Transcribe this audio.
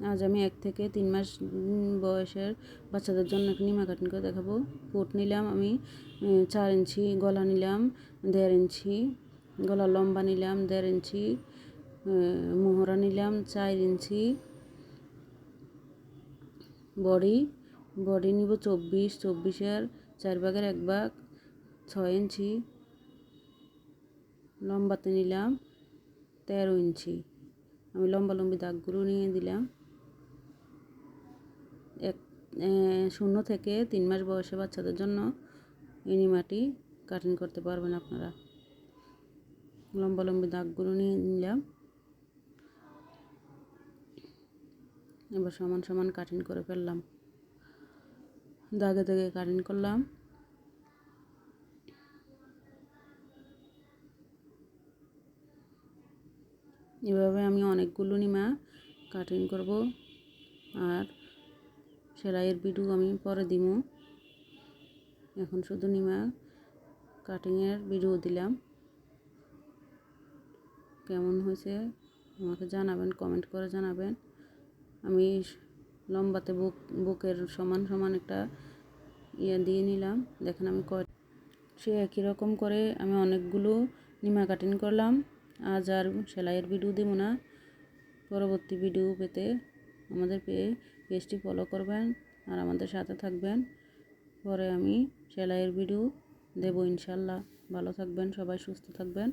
আজ আমি 1 থেকে 3 মাস বয়সের বাচ্চাদের জন্য নিমা কাটিং করে দেখাবো। ফুট নিলাম আমি 4 ইঞ্চি, গলা নিলাম 1.5 ইঞ্চি, গলার লম্বা নিলাম 1.5 ইঞ্চি, মোহরা নিলাম 4 ইঞ্চি, বডি নিব 24-24-এর 4 ভাগের 1 ভাগ 6 ইঞ্চি, লম্বাতে নিলাম 13 ইঞ্চি। আমি লম্বি দাগগুলো নিয়ে দিলাম। 0 থেকে 3 মাস বয়সে বাচ্চাদের জন্য এই নিমাটি কাটিং করতে পারবেন আপনারা। লম্বি দাগগুলো নিয়ে নিলাম। এবার সমান সমান কাটিং করে ফেললাম। দাগে দাগে কাটিং করলাম। এভাবে আমি অনেকগুলো নিমা কাটিং করব। আর সেলাইয়ের ভিডিও আমি পরে দিব। এখন শুধু নিমা কাটিংয়ের ভিডিও দিলাম। কেমন হয়েছে আমাকে জানাবেন, কমেন্ট করে জানাবেন। আমি লম্বাতে বুকের সমান সমান একটা দিয়ে নিলাম। দেখেন আমি সে একই রকম করে আমি অনেকগুলো নিমা কাটিং করলাম। আজ আর সেলাইয়ের ভিডিও দেব না। পরবর্তী ভিডিও পেতে আমাদের পেজটি ফলো করবেন আর আমাদের সাথে থাকবেন। পরে আমি সেলাইয়ের ভিডিও দেব ইনশাল্লাহ। ভালো থাকবেন, সবাই সুস্থ থাকবেন।